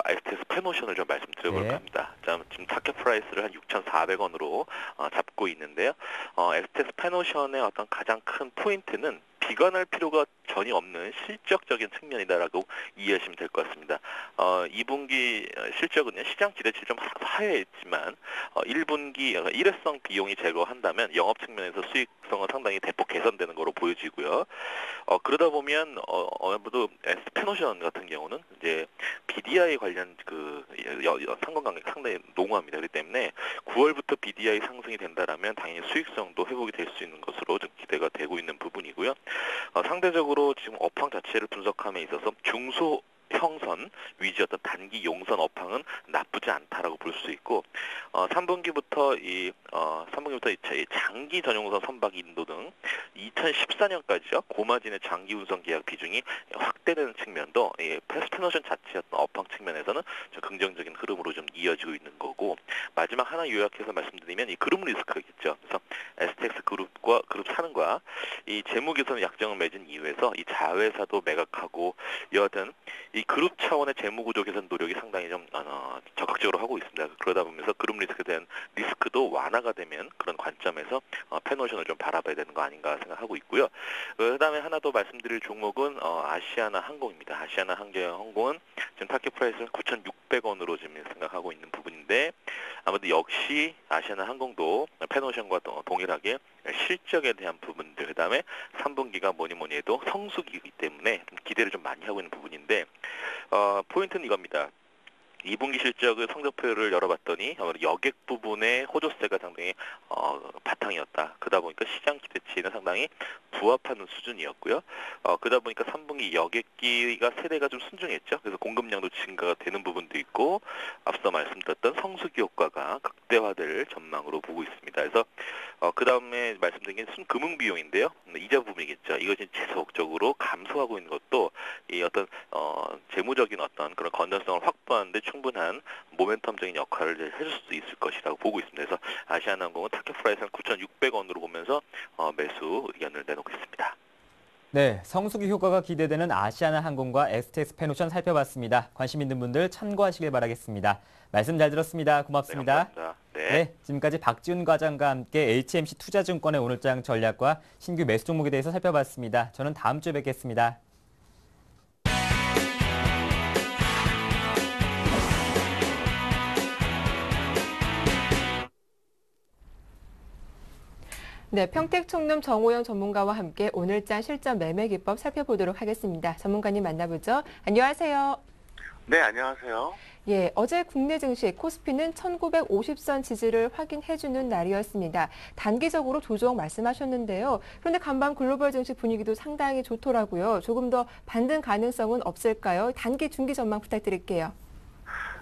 STS 페노션을 좀 말씀드려볼까 네. 합니다. 지금 타켓 프라이스를 한 6,400원으로 잡고 있는데요. STS 페노션의 어떤 가장 큰 포인트는 비관할 필요가 전혀 없는 실적적인 측면이다라고 이해하시면 될 것 같습니다. 2분기 실적은요, 시장 기대치 좀 하회했지만 1분기 일회성 비용이 제거한다면 영업 측면에서 수익성은 상당히 대폭 개선되는 거로 보여지고요. 그러다 보면 아무래도 스페노션 같은 경우는 이제 BDI 관련 상관관계가 상당히 농후합니다. 그렇기 때문에 9월부터 BDI 상승이 된다라면 당연히 수익성도 회복이 될 수 있는 것으로 좀 기대가 되고 있는 부분이고요. 상대적으로 지금 업황 자체를 분석함에 있어서 중소 형선 위주였던 단기 용선 업황은 나쁘지 않다라고 볼 수 있고 3분기부터 이 장기 전용선 선박 인도 등 2014년까지죠 고마진의 장기 운송 계약 비중이 확대되는 측면도 패스트너션 자체였던 업황 측면에서는 좀 긍정적인 흐름으로 좀 이어지고 있는 거고 마지막 하나 요약해서 말씀드리면 이 그룹 리스크가 있겠죠. 그래서 STX 그룹과 그룹 산과 이 재무 개선 약정을 맺은 이후에서 이 자회사도 매각하고 여하튼 이 그룹 차원의 재무구조 개선 노력이 상당히 좀 적극적으로 하고 있습니다. 그러다 보면서 그룹 리스크에 대한 리스크도 완화가 되면 그런 관점에서 페노션을 좀 바라봐야 되는 거 아닌가 생각하고 있고요. 그다음에 하나 더 말씀드릴 종목은 아시아나 항공입니다. 아시아나 항공은 지금 타켓 프라이스는 9,600원으로 지금 생각하고 있는 부분인데 아무래도 역시 아시아나 항공도 페노션과 동일하게 실적에 대한 부분들 그다음에 3분기가 뭐니 해도 성수기이기 때문에 좀 기대를 좀 많이 하고 있는 부분인데 포인트는 이겁니다. 2분기 실적의 성적표를 열어봤더니 여객 부분의 호조세가 상당히 바탕이었다. 그러다 보니까 시장 기대치는 상당히 부합하는 수준이었고요. 그러다 보니까 3분기 여객기가 세대가 좀 순증했죠. 그래서 공급량도 증가가 되는 부분도 있고 앞서 말씀드렸던 성수기 효과가 극대화될 전망으로 보고 있습니다. 그래서 그 다음에 말씀드린 게 순금융 비용인데요. 이자 부분이겠죠. 이것이 지속적으로 감소하고 있는 것도 이 어떤 재무적인 어떤 그런 건전성을 확보하는데 충분한 모멘텀적인 역할을 해줄 수 있을 것이라고 보고 있습니다. 그래서 아시아나항공은 타켓 프라이스는 9,600원으로 보면서 매수 의견을 내놓고 있습니다. 네, 성수기 효과가 기대되는 아시아나항공과 STX 페노션 살펴봤습니다. 관심 있는 분들 참고하시길 바라겠습니다. 말씀 잘 들었습니다. 고맙습니다. 네, 감사합니다. 네, 지금까지 박지훈 과장과 함께 HMC 투자증권의 오늘장 전략과 신규 매수 종목에 대해서 살펴봤습니다. 저는 다음 주에 뵙겠습니다. 네, 평택총룸 정호영 전문가와 함께 오늘장 실전 매매 기법 살펴보도록 하겠습니다. 전문가님 만나보죠. 안녕하세요. 네, 안녕하세요. 예, 어제 국내 증시 코스피는 1950선 지지를 확인해주는 날이었습니다. 단기적으로 조정 말씀하셨는데요. 그런데 간밤 글로벌 증시 분위기도 상당히 좋더라고요. 조금 더 반등 가능성은 없을까요? 단기, 중기 전망 부탁드릴게요.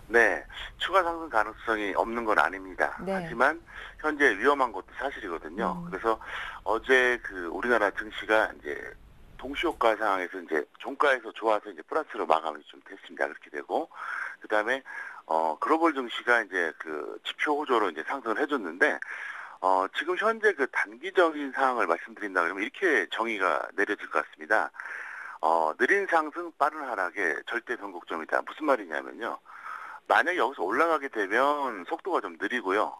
네, 추가 상승 가능성이 없는 건 아닙니다. 네. 하지만 현재 위험한 것도 사실이거든요. 그래서 어제 우리나라 증시가 이제 동시효과 상황에서 이제 종가에서 좋아서 이제 플러스로 마감이 좀 됐습니다. 그렇게 되고 그다음에 글로벌 증시가 이제 지표 호조로 이제 상승을 해줬는데 지금 현재 단기적인 상황을 말씀드린다 그러면 이렇게 정의가 내려질 것 같습니다. 느린 상승 빠른 하락의 절대 변곡점이다. 무슨 말이냐면요. 만약에 여기서 올라가게 되면 속도가 좀 느리고요.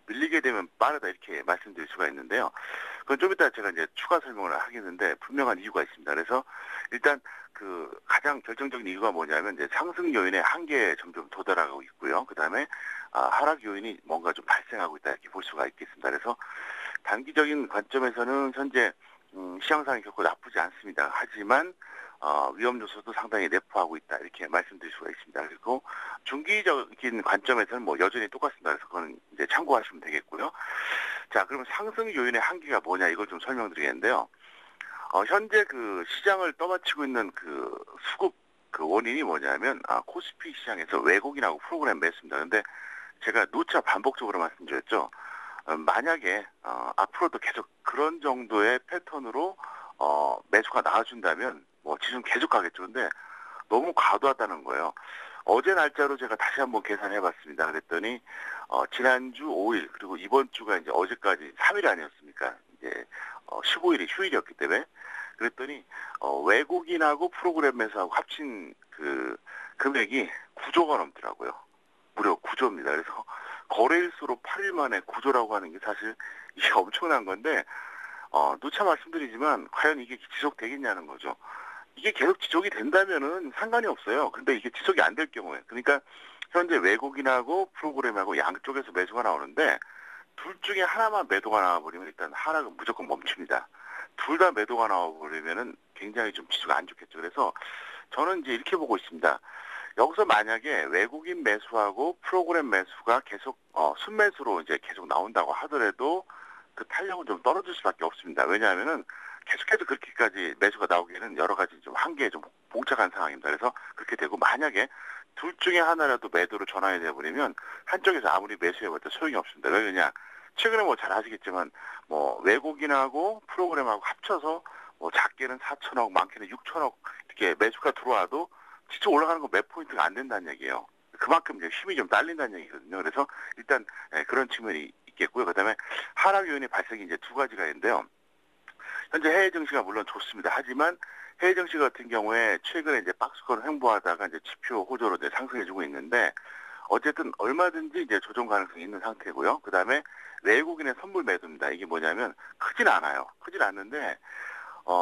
밀리게 되면 빠르다 이렇게 말씀드릴 수가 있는데요. 그건 좀 이따 제가 이제 추가 설명을 하겠는데 분명한 이유가 있습니다. 그래서 일단 가장 결정적인 이유가 뭐냐면 이제 상승 요인의 한계에 점점 도달하고 있고요. 그다음에 하락 요인이 뭔가 좀 발생하고 있다 이렇게 볼 수가 있겠습니다. 그래서 단기적인 관점에서는 현재 시장 상황이 결코 나쁘지 않습니다. 하지만 위험 요소도 상당히 내포하고 있다 이렇게 말씀드릴 수가 있습니다. 그리고 중기적인 관점에서는 뭐 여전히 똑같습니다. 그래서 그건 이제 참고하시면 되겠고요. 자, 그러면 상승 요인의 한계가 뭐냐 이걸 좀 설명드리겠는데요. 현재 시장을 떠받치고 있는 수급 원인이 뭐냐면 코스피 시장에서 외국인하고 프로그램 매수입니다. 근데 제가 누차 반복적으로 말씀드렸죠. 만약에 앞으로도 계속 그런 정도의 패턴으로 매수가 나와준다면 뭐 지금 계속 가겠죠. 근데 너무 과도하다는 거예요. 어제 날짜로 제가 다시 한번 계산해봤습니다. 그랬더니 지난주 5일 그리고 이번 주가 이제 어제까지 3일 아니었습니까? 이제 15일이 휴일이었기 때문에 그랬더니 외국인하고 프로그램 매수하고 합친 그 금액이 9조가 넘더라고요. 무려 9조입니다. 그래서 거래일수로 8일 만에 9조라고 하는 게 사실 이게 엄청난 건데 누차 말씀드리지만 과연 이게 지속되겠냐는 거죠. 이게 계속 지속이 된다면은 상관이 없어요. 근데 이게 지속이 안 될 경우에, 그러니까 현재 외국인하고 프로그램하고 양쪽에서 매수가 나오는데 둘 중에 하나만 매도가 나와버리면 일단 하락은 무조건 멈춥니다. 둘 다 매도가 나와버리면은 굉장히 좀 지수가 안 좋겠죠. 그래서 저는 이제 이렇게 보고 있습니다. 여기서 만약에 외국인 매수하고 프로그램 매수가 계속 순매수로 이제 계속 나온다고 하더라도 그 탄력은 좀 떨어질 수밖에 없습니다. 왜냐하면은 계속해서 그렇게까지 매수가 나오기에는 여러 가지 좀 한계에 좀 봉착한 상황입니다. 그래서 그렇게 되고 만약에 둘 중에 하나라도 매도로 전환이 돼버리면 한쪽에서 아무리 매수해봤자 소용이 없습니다. 왜냐? 최근에 뭐 잘 아시겠지만 뭐 외국인하고 프로그램하고 합쳐서 뭐 작게는 4천억, 많게는 6천억 이렇게 매수가 들어와도 지수 올라가는 거 몇 포인트가 안 된다는 얘기예요. 그만큼 이제 힘이 좀 딸린다는 얘기거든요. 그래서 일단 그런 측면이 있겠고요. 그다음에 하락 요인의 발생이 이제 두 가지가 있는데요. 현재 해외 증시가 물론 좋습니다. 하지만 해외 증시 같은 경우에 최근에 이제 박스권 횡보하다가 이제 지표 호조로 이제 상승해주고 있는데 어쨌든 얼마든지 이제 조정 가능성이 있는 상태고요. 그다음에 외국인의 선물 매도입니다. 이게 뭐냐면 크진 않아요. 크진 않는데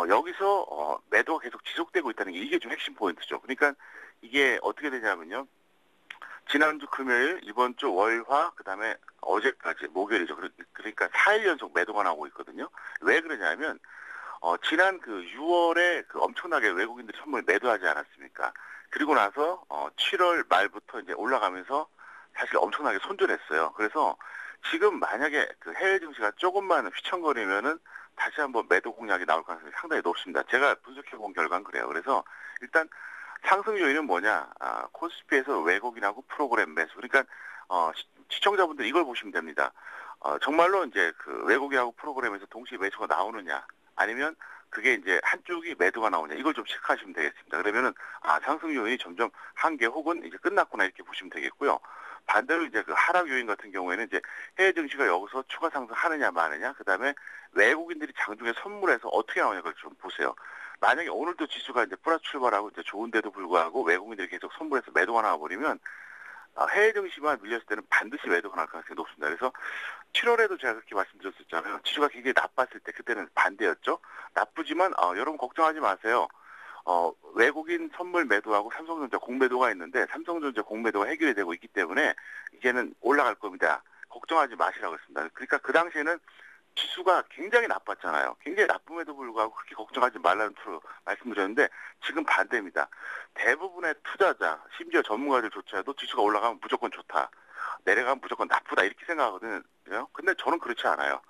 여기서 매도가 계속 지속되고 있다는 게 이게 좀 핵심 포인트죠. 그러니까 이게 어떻게 되냐면요. 지난주 금요일, 이번 주 월화, 그다음에 어제까지 목요일이죠. 그러니까 4일 연속 매도가 나오고 있거든요. 왜 그러냐면 지난 그 6월에 그 엄청나게 외국인들이 선물 매도하지 않았습니까? 그리고 나서 7월 말부터 이제 올라가면서 사실 엄청나게 손절했어요. 그래서 지금 만약에 그 해외 증시가 조금만 휘청거리면은 다시 한번 매도 공략이 나올 가능성이 상당히 높습니다. 제가 분석해 본 결과는 그래요. 그래서 일단 상승 요인은 뭐냐? 코스피에서 외국인하고 프로그램 매수. 그러니까 시청자분들 이걸 보시면 됩니다. 정말로 이제 그 외국인하고 프로그램에서 동시에 매수가 나오느냐, 아니면 그게 이제 한쪽이 매도가 나오냐, 이걸 좀 체크하시면 되겠습니다. 그러면은 상승 요인이 점점 한계 혹은 이제 끝났구나 이렇게 보시면 되겠고요. 반대로 이제 그 하락 요인 같은 경우에는 이제 해외 증시가 여기서 추가 상승하느냐 마느냐, 그다음에 외국인들이 장중에 선물해서 어떻게 나오냐 그걸 좀 보세요. 만약에 오늘도 지수가 이제 플러스 출발하고 이제 좋은데도 불구하고 외국인들이 계속 선물해서 매도가 나와버리면 해외 증시만 밀렸을 때는 반드시 매도가 날 가능성이 높습니다. 그래서 7월에도 제가 그렇게 말씀드렸었잖아요. 지수가 굉장히 나빴을 때 그때는 반대였죠. 나쁘지만 여러분 걱정하지 마세요. 외국인 선물 매도하고 삼성전자 공매도가 있는데 삼성전자 공매도가 해결이 되고 있기 때문에 이제는 올라갈 겁니다. 걱정하지 마시라고 했습니다. 그러니까 그 당시에는 지수가 굉장히 나빴잖아요. 굉장히 나쁨에도 불구하고 그렇게 걱정하지 말라는 투로 말씀드렸는데 지금 반대입니다. 대부분의 투자자, 심지어 전문가들조차도 지수가 올라가면 무조건 좋다, 내려가면 무조건 나쁘다 이렇게 생각하거든요. 근데 저는 그렇지 않아요.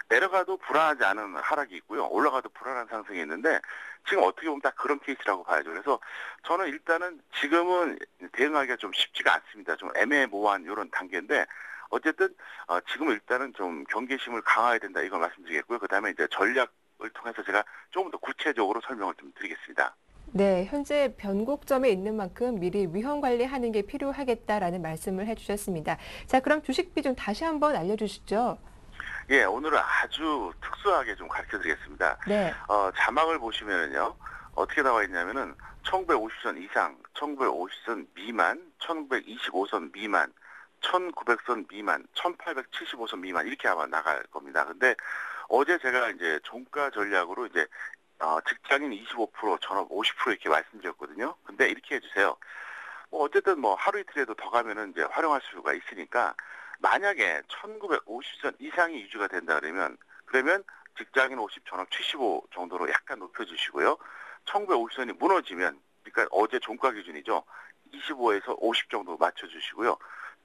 내려가도 불안하지 않은 하락이 있고요. 올라가도 불안한 상승이 있는데 지금 어떻게 보면 딱 그런 케이스라고 봐야죠. 그래서 저는 일단은 지금은 대응하기가 좀 쉽지가 않습니다. 좀 애매모호한 이런 단계인데 어쨌든 지금은 일단은 좀 경계심을 강화해야 된다 이걸 말씀드리겠고요. 그다음에 이제 전략을 통해서 제가 조금 더 구체적으로 설명을 좀 드리겠습니다. 네, 현재 변곡점에 있는 만큼 미리 위험 관리하는 게 필요하겠다라는 말씀을 해주셨습니다. 자, 그럼 주식 비중 다시 한번 알려주시죠. 예, 오늘은 아주 특수하게 좀 가르쳐드리겠습니다. 네. 자막을 보시면은요, 어떻게 나와 있냐면은 1950선 이상, 1950선 미만, 1925선 미만, 1900선 미만, 1875선 미만 이렇게 아마 나갈 겁니다. 근데 어제 제가 이제 종가 전략으로 이제 직장인 25%, 전업 50% 이렇게 말씀드렸거든요. 근데 이렇게 해주세요. 어쨌든 뭐 하루 이틀에도 더 가면은 이제 활용할 수가 있으니까 만약에 1950선 이상이 유지가 된다 그러면 직장인 50, 전업 75 정도로 약간 높여주시고요. 1950선이 무너지면, 그러니까 어제 종가 기준이죠. 25에서 50 정도 맞춰주시고요.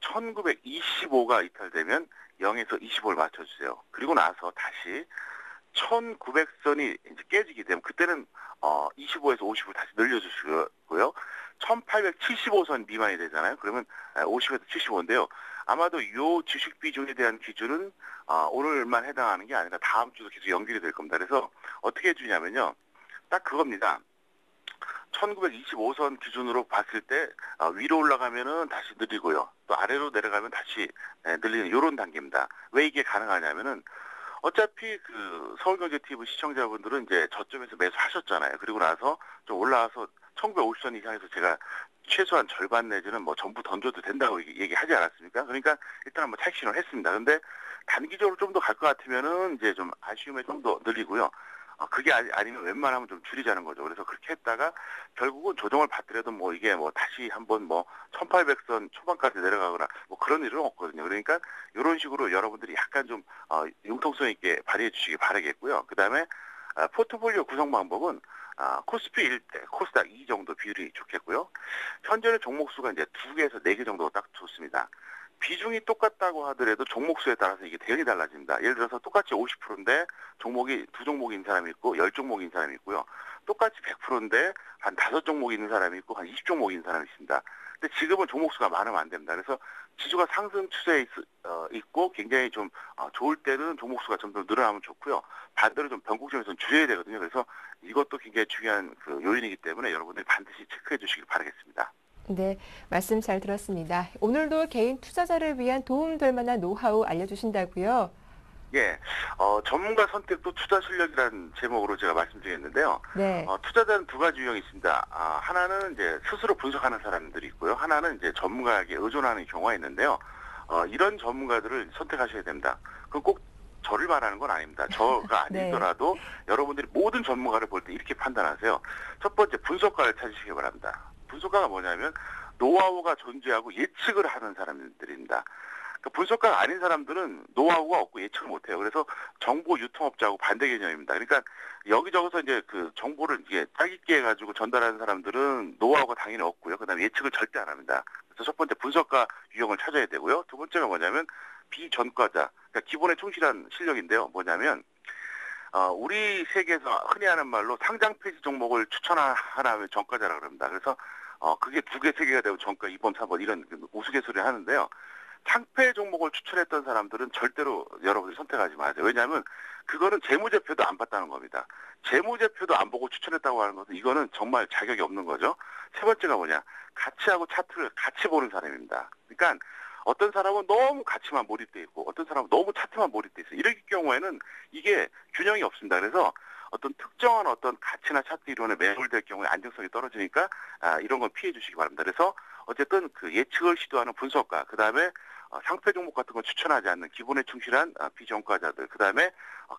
1925가 이탈되면 0에서 25를 맞춰주세요. 그리고 나서 다시 1900선이 이제 깨지게 되면 그때는 25에서 50을 다시 늘려주시고요. 1875선 미만이 되잖아요. 그러면 50에서 75인데요. 아마도 이 주식 비중에 대한 기준은 오늘만 해당하는 게 아니라 다음 주도 계속 연결이 될 겁니다. 그래서 어떻게 해주냐면요. 딱 그겁니다. 1925선 기준으로 봤을 때 위로 올라가면은 다시 느리고요. 또 아래로 내려가면 다시 늘리는 이런 단계입니다. 왜 이게 가능하냐면은 어차피 그 서울경제TV 시청자분들은 이제 저점에서 매수하셨잖아요. 그리고 나서 좀 올라와서 1950선 이상에서 제가 최소한 절반 내지는 뭐 전부 던져도 된다고 얘기하지 않았습니까? 그러니까 일단 한번 택신을 했습니다. 근데 단기적으로 좀 더 갈 것 같으면은 이제 좀 아쉬움에 좀 더 늘리고요. 그게 아니면 웬만하면 좀 줄이자는 거죠. 그래서 그렇게 했다가 결국은 조정을 받더라도 뭐 이게 뭐 다시 한번 뭐 1800선 초반까지 내려가거나 뭐 그런 일은 없거든요. 그러니까 이런 식으로 여러분들이 약간 좀 융통성 있게 발휘해 주시기 바라겠고요. 그다음에 포트폴리오 구성 방법은 코스피 1대, 코스닥 2 정도 비율이 좋겠고요. 현재는 종목 수가 이제 2개에서 4개 정도 딱 좋습니다. 비중이 똑같다고 하더라도 종목 수에 따라서 이게 대응이 달라집니다. 예를 들어서 똑같이 50%인데 종목이 2종목이 있는 사람이 있고 10종목이 있는 사람이 있고요. 똑같이 100%인데 한 5종목이 있는 사람이 있고 한 20종목이 있는 사람이 있습니다. 근데 지금은 종목 수가 많으면 안 됩니다. 그래서 지수가 상승 추세에 있고 굉장히 좀 좋을 때는 종목 수가 점점 늘어나면 좋고요. 반대로 좀 변곡점에서는 줄여야 되거든요. 그래서 이것도 굉장히 중요한 그 요인이기 때문에 여러분들이 반드시 체크해 주시기 바라겠습니다. 네, 말씀 잘 들었습니다. 오늘도 개인 투자자를 위한 도움될 만한 노하우 알려주신다고요? 예, 전문가 선택도 투자 실력이라는 제목으로 제가 말씀드렸는데요. 네. 투자자는 두 가지 유형이 있습니다. 하나는 이제 스스로 분석하는 사람들이 있고요. 하나는 이제 전문가에게 의존하는 경우가 있는데요. 이런 전문가들을 선택하셔야 됩니다. 그건 꼭 저를 말하는 건 아닙니다. 저가 네. 아니더라도 여러분들이 모든 전문가를 볼 때 이렇게 판단하세요. 첫 번째 분석가를 찾으시기 바랍니다. 분석가가 뭐냐면 노하우가 존재하고 예측을 하는 사람들입니다. 그러니까 분석가가 아닌 사람들은 노하우가 없고 예측을 못해요. 그래서 정보 유통업자하고 반대 개념입니다. 그러니까 여기저기서 이제 그 정보를 이게 짜깁기 해가지고 전달하는 사람들은 노하우가 당연히 없고요. 그다음에 예측을 절대 안 합니다. 그래서 첫 번째 분석가 유형을 찾아야 되고요. 두 번째가 뭐냐면 비전과자, 그러니까 기본에 충실한 실력인데요. 뭐냐면 우리 세계에서 흔히 하는 말로 상장 폐지 종목을 추천하면 전과자라고 합니다. 그래서 그게 2개, 3개가 되고 전과 2번, 3번 이런 우스갯소리를 하는데요. 상패 종목을 추천했던 사람들은 절대로 여러분들이 선택하지 마세요. 왜냐하면 그거는 재무제표도 안 봤다는 겁니다. 재무제표도 안 보고 추천했다고 하는 것은 이거는 정말 자격이 없는 거죠. 세 번째가 뭐냐. 가치하고 차트를 같이 보는 사람입니다. 그러니까 어떤 사람은 너무 가치만 몰입돼 있고 어떤 사람은 너무 차트만 몰입돼 있어요. 이럴 경우에는 이게 균형이 없습니다. 그래서 어떤 특정한 어떤 가치나 차트 이론에 매몰될 경우에 안정성이 떨어지니까 이런 건 피해 주시기 바랍니다. 그래서 어쨌든 그 예측을 시도하는 분석가, 그 다음에 상패 종목 같은 걸 추천하지 않는 기본에 충실한 비전과자들, 그 다음에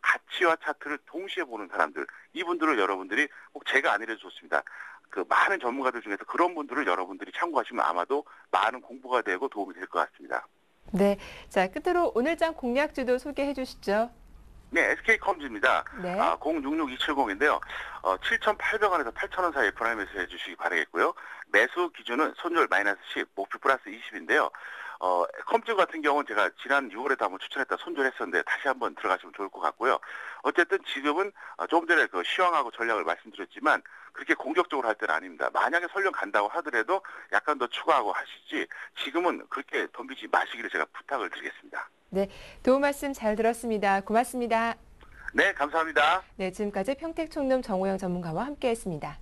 가치와 차트를 동시에 보는 사람들, 이분들을 여러분들이 꼭 제가 아니래도 좋습니다. 그 많은 전문가들 중에서 그런 분들을 여러분들이 참고하시면 아마도 많은 공부가 되고 도움이 될 것 같습니다. 네, 자 끝으로 오늘장 공략주도 소개해 주시죠. 네, SK컴즈입니다. 네. 066270인데요. 7,800원에서 8,000원 사이에 프라임 매수 해주시기 바라겠고요. 매수 기준은 손절 마이너스 10, 목표 플러스 20인데요. 컴즈 같은 경우는 제가 지난 6월에도 한번 추천했다 손절했었는데 다시 한번 들어가시면 좋을 것 같고요. 어쨌든 지금은 조금 전에 그 시황하고 전략을 말씀드렸지만 그렇게 공격적으로 할 때는 아닙니다. 만약에 설령 간다고 하더라도 약간 더 추가하고 하시지 지금은 그렇게 덤비지 마시기를 제가 부탁을 드리겠습니다. 네, 도움 말씀 잘 들었습니다. 고맙습니다. 네, 감사합니다. 네, 지금까지 평택총룸 정호영 전문가와 함께했습니다.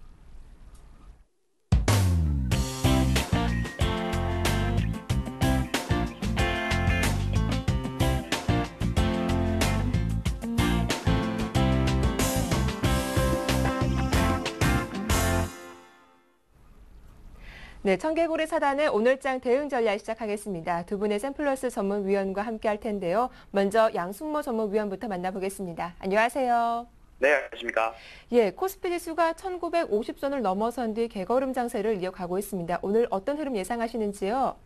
네, 청개구리 사단의 오늘장 대응 전략 시작하겠습니다. 두 분의 샘플러스 전문위원과 함께 할 텐데요. 먼저 양순모 전문위원부터 만나보겠습니다. 안녕하세요. 네, 안녕하십니까. 예, 코스피 지수가 1950선을 넘어선 뒤 개걸음 장세를 이어가고 있습니다. 오늘 어떤 흐름 예상하시는지요?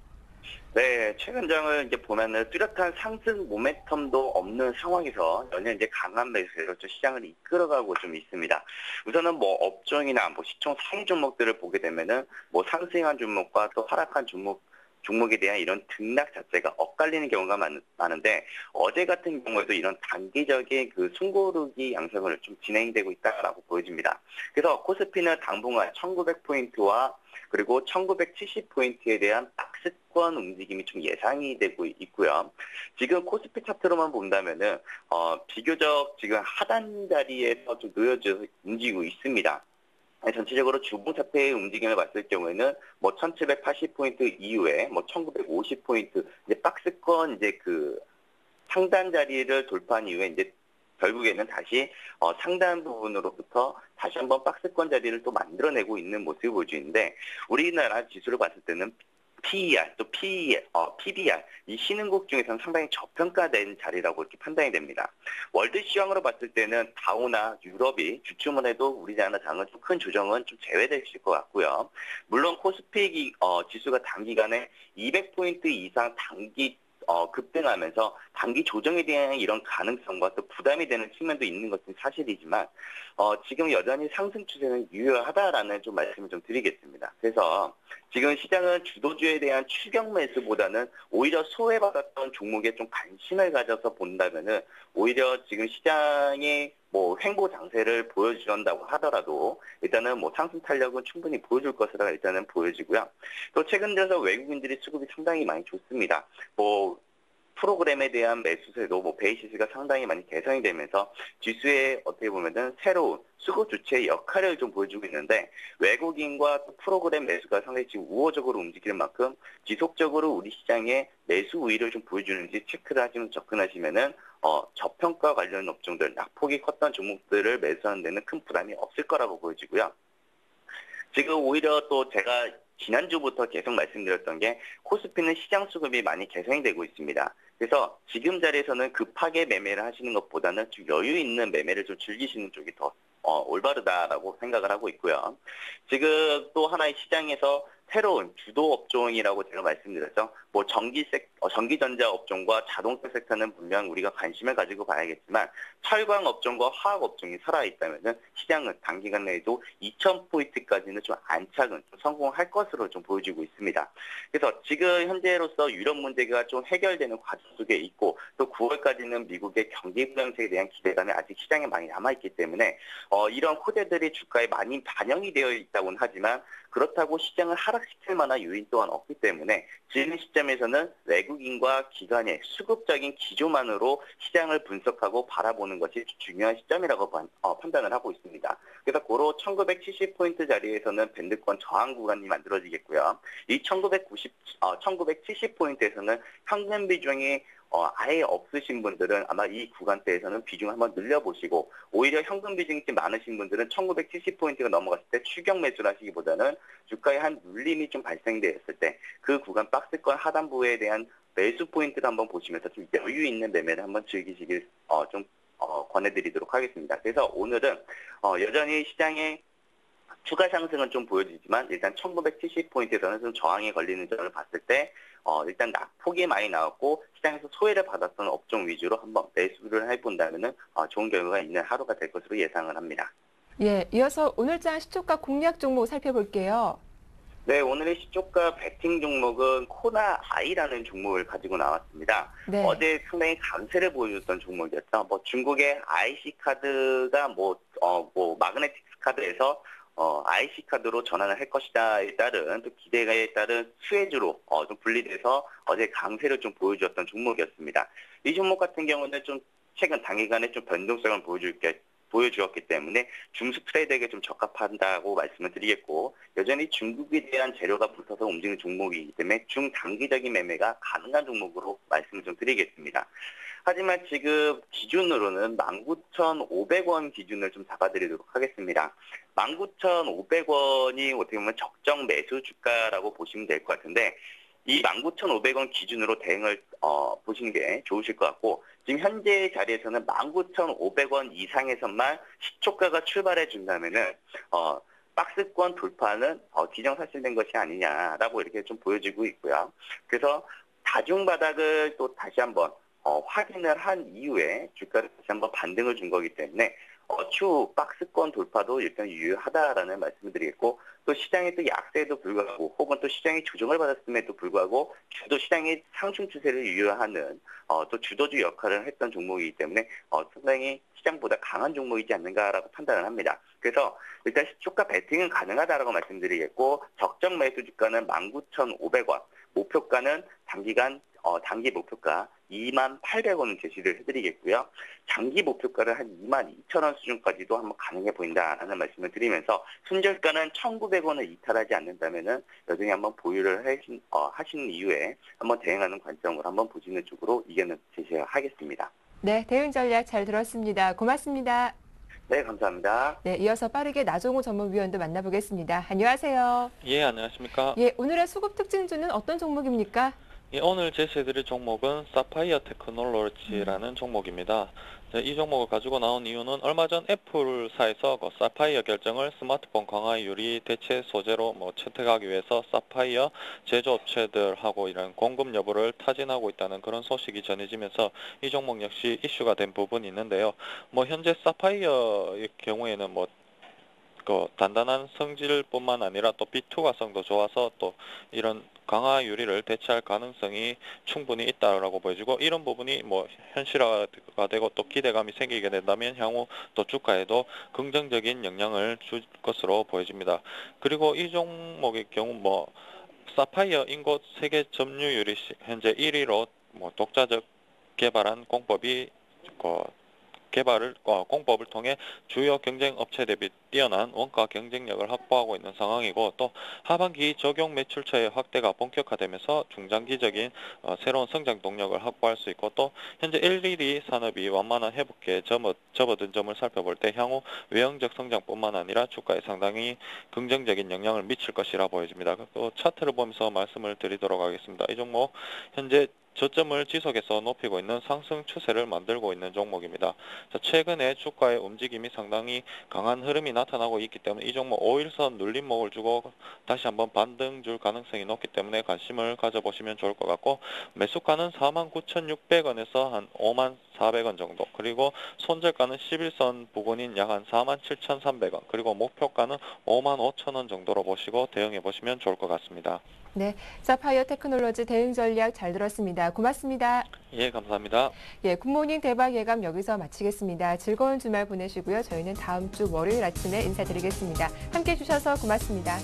네, 최근장을 이제 보면은 뚜렷한 상승 모멘텀도 없는 상황에서 연일 이제 강한 매수로 좀 시장을 이끌어가고 좀 있습니다. 우선은 뭐 업종이나 뭐 시총 상위 종목들을 보게 되면은 뭐 상승한 종목과 또 하락한 종목에 대한 이런 등락 자체가 엇갈리는 경우가 많은데 어제 같은 경우에도 이런 단기적인 그 숨고르기 양상을 좀 진행되고 있다라고 보여집니다. 그래서 코스피는 당분간 1900포인트와 그리고 1970포인트에 대한 박스권 움직임이 좀 예상이 되고 있고요. 지금 코스피 차트로만 본다면은 비교적 지금 하단 자리에서 좀 놓여져 움직이고 있습니다. 전체적으로 주봉 차트의 움직임을 봤을 경우에는 뭐 1780포인트 이후에 뭐 1950포인트 이제 박스권 이제 그 상단 자리를 돌파한 이후에 이제 결국에는 다시 상단 부분으로부터 다시 한번 박스권 자리를 또 만들어내고 있는 모습을 보여주는데 우리나라 지수를 봤을 때는 PER, 또 PBR, 이 신흥국 중에서는 상당히 저평가된 자리라고 이렇게 판단이 됩니다. 월드 시황으로 봤을 때는 다우나 유럽이 주춤을 해도 우리나라 장은 좀 큰 조정은 좀 제외될 것 같고요. 물론 코스피 지수가 단기간에 200포인트 이상 급등하면서 단기 조정에 대한 이런 가능성과 또 부담이 되는 측면도 있는 것은 사실이지만 지금 여전히 상승 추세는 유효하다라는 좀 말씀을 좀 드리겠습니다. 그래서 지금 시장은 주도주에 대한 추격 매수보다는 오히려 소외받았던 종목에 좀 관심을 가져서 본다면은 오히려 지금 시장이 뭐 횡보 장세를 보여준다고 하더라도 일단은 뭐 상승 탄력은 충분히 보여줄 것이라 일단은 보여지고요. 또 최근 들어서 외국인들이 수급이 상당히 많이 좋습니다. 뭐 프로그램에 대한 매수세도 베이시스가 상당히 많이 개선이 되면서 지수에 어떻게 보면은 새로운 수급 주체의 역할을 좀 보여주고 있는데 외국인과 또 프로그램 매수가 상당히 지금 우호적으로 움직이는 만큼 지속적으로 우리 시장에 매수 우위를 좀 보여주는지 체크를 하시면 접근하시면은 저평가 관련 업종들, 낙폭이 컸던 종목들을 매수하는 데는 큰 부담이 없을 거라고 보여지고요. 지금 오히려 또 제가 지난주부터 계속 말씀드렸던 게 코스피는 시장 수급이 많이 개선이 되고 있습니다. 그래서 지금 자리에서는 급하게 매매를 하시는 것보다는 좀 여유 있는 매매를 좀 즐기시는 쪽이 더 올바르다라고 생각을 하고 있고요. 지금 또 하나의 시장에서 새로운 주도 업종이라고 제가 말씀드렸죠. 뭐 전기전자 업종과 자동차 섹터는 분명 우리가 관심을 가지고 봐야겠지만 철강 업종과 화학 업종이 살아있다면은 시장은 단기간 내에도 2,000포인트까지는 좀 안착은 좀 성공할 것으로 좀 보여지고 있습니다. 그래서 지금 현재로서 유럽 문제가 좀 해결되는 과정 속에 있고 또 9월까지는 미국의 경기 부양책에 대한 기대감이 아직 시장에 많이 남아있기 때문에 이런 호재들이 주가에 많이 반영이 되어 있다고는 하지만 그렇다고 시장을 하락시킬 만한 요인 또한 없기 때문에 지금 시점에서는 외국인과 기관의 수급적인 기조만으로 시장을 분석하고 바라보는 것이 중요한 시점이라고 판단을 하고 있습니다. 그래서 고로 1970포인트 자리에서는 밴드권 저항 구간이 만들어지겠고요. 이 1970포인트에서는 평균 비중이 아예 없으신 분들은 아마 이 구간대에서는 비중을 한번 늘려보시고 오히려 현금 비중이 많으신 분들은 1970포인트가 넘어갔을 때 추격 매수를 하시기보다는 주가에 한 눌림이 좀 발생되었을 때 그 구간 박스권 하단부에 대한 매수 포인트를 한번 보시면서 좀 여유 있는 매매를 한번 즐기시길 권해드리도록 하겠습니다. 그래서 오늘은 여전히 시장에 추가 상승은 좀 보여지지만 일단 1970포인트에서는 좀 저항이 걸리는 점을 봤을 때 일단 낙폭이 많이 나왔고 시장에서 소외를 받았던 업종 위주로 한번 매수를 해본다면은 좋은 결과가 있는 하루가 될 것으로 예상을 합니다. 예, 이어서 오늘장 시초가 공략 종목 살펴볼게요. 네, 오늘의 시초가 배팅 종목은 코나아이라는 종목을 가지고 나왔습니다. 네. 어제 상당히 강세를 보여줬던 종목이었죠. 뭐 중국의 IC 카드가 마그네틱스 카드에서 IC 카드로 전환을 할 것이다에 따른 또 기대에 따른 수혜주로 좀 분리돼서 어제 강세를 좀 보여주었던 종목이었습니다. 이 종목 같은 경우는 좀 최근 단기간에 좀 변동성을 보여주었기 때문에 중수 트레이더에게 좀 적합한다고 말씀을 드리겠고 여전히 중국에 대한 재료가 붙어서 움직이는 종목이기 때문에 중단기적인 매매가 가능한 종목으로 말씀을 좀 드리겠습니다. 하지만 지금 기준으로는 19,500원 기준을 좀 잡아드리도록 하겠습니다. 19,500원이 어떻게 보면 적정 매수 주가라고 보시면 될 것 같은데 이 19,500원 기준으로 대응을 보시는 게 좋으실 것 같고 지금 현재 자리에서는 19,500원 이상에서만 시초가가 출발해 준다면은 박스권 돌파는 기정사실된 것이 아니냐라고 이렇게 좀 보여지고 있고요. 그래서 다중바닥을 또 다시 한번 확인을 한 이후에 주가를 다시 한번 반등을 준 거기 때문에 추후 박스권 돌파도 일단 유효하다라는 말씀을 드리겠고 또 시장의 또 약세에도 불구하고 혹은 또 시장이 조정을 받았음에도 불구하고 주도 시장의 상승 추세를 유효하는 또 주도주 역할을 했던 종목이기 때문에 상당히 시장보다 강한 종목이지 않는가라고 판단을 합니다. 그래서 일단 시초가 배팅은 가능하다라고 말씀드리겠고 적정 매수 주가는 19,500원, 목표가는 단기 목표가 28,000원을 제시를 해드리겠고요. 장기 목표가를 한 22,000원 수준까지도 한번 가능해 보인다라는 말씀을 드리면서 순절가는 1,900원을 이탈하지 않는다면은 여전히 한번 보유를 하신 이후에 한번 대응하는 관점으로 한번 보시는 쪽으로 의견을 제시하겠습니다. 네, 대응 전략 잘 들었습니다. 고맙습니다. 네, 감사합니다. 네, 이어서 빠르게 나종호 전문위원도 만나보겠습니다. 안녕하세요. 예, 안녕하십니까. 예, 오늘의 수급 특징주는 어떤 종목입니까? 예, 오늘 제시해드릴 종목은 사파이어 테크놀로지라는 종목입니다. 이 종목을 가지고 나온 이유는 얼마 전 애플사에서 그 사파이어 결정을 스마트폰 강화율이 대체 소재로 채택하기 위해서 사파이어 제조업체들하고 이런 공급 여부를 타진하고 있다는 그런 소식이 전해지면서 이 종목 역시 이슈가 된 부분이 있는데요. 현재 사파이어의 경우에는 그 단단한 성질뿐만 아니라 또 비투과성도 좋아서 또 이런 강화 유리를 대체할 가능성이 충분히 있다라고 보여지고, 이런 부분이 현실화가 되고 또 기대감이 생기게 된다면 향후 또 주가에도 긍정적인 영향을 줄 것으로 보여집니다. 그리고 이 종목의 경우 사파이어 인곳 세계 점유율이 현재 1위로 독자적 개발한 공법이 공법을 통해 주요 경쟁 업체 대비 뛰어난 원가 경쟁력을 확보하고 있는 상황이고, 또 하반기 적용 매출처의 확대가 본격화되면서 중장기적인 새로운 성장 동력을 확보할 수 있고, 또 현재 LED 산업이 완만한 회복기에 접어든 점을 살펴볼 때 향후 외형적 성장뿐만 아니라 주가에 상당히 긍정적인 영향을 미칠 것이라 보여집니다. 또 차트를 보면서 말씀을 드리도록 하겠습니다. 이 종목 현재 저점을 지속해서 높이고 있는 상승 추세를 만들고 있는 종목입니다. 최근에 주가의 움직임이 상당히 강한 흐름이 나타나고 있기 때문에 이 종목 5일선 눌림목을 주고 다시 한번 반등 줄 가능성이 높기 때문에 관심을 가져보시면 좋을 것 같고, 매수가는 49,600원에서 한 54,400원 정도, 그리고 손절가는 11선 부근인 약 한 47,300원, 그리고 목표가는 55,000원 정도로 보시고 대응해 보시면 좋을 것 같습니다. 네, 사파이어 테크놀로지 대응 전략 잘 들었습니다. 고맙습니다. 예, 감사합니다. 예, 굿모닝 대박 예감 여기서 마치겠습니다. 즐거운 주말 보내시고요. 저희는 다음 주 월요일 아침에 인사드리겠습니다. 함께해 주셔서 고맙습니다.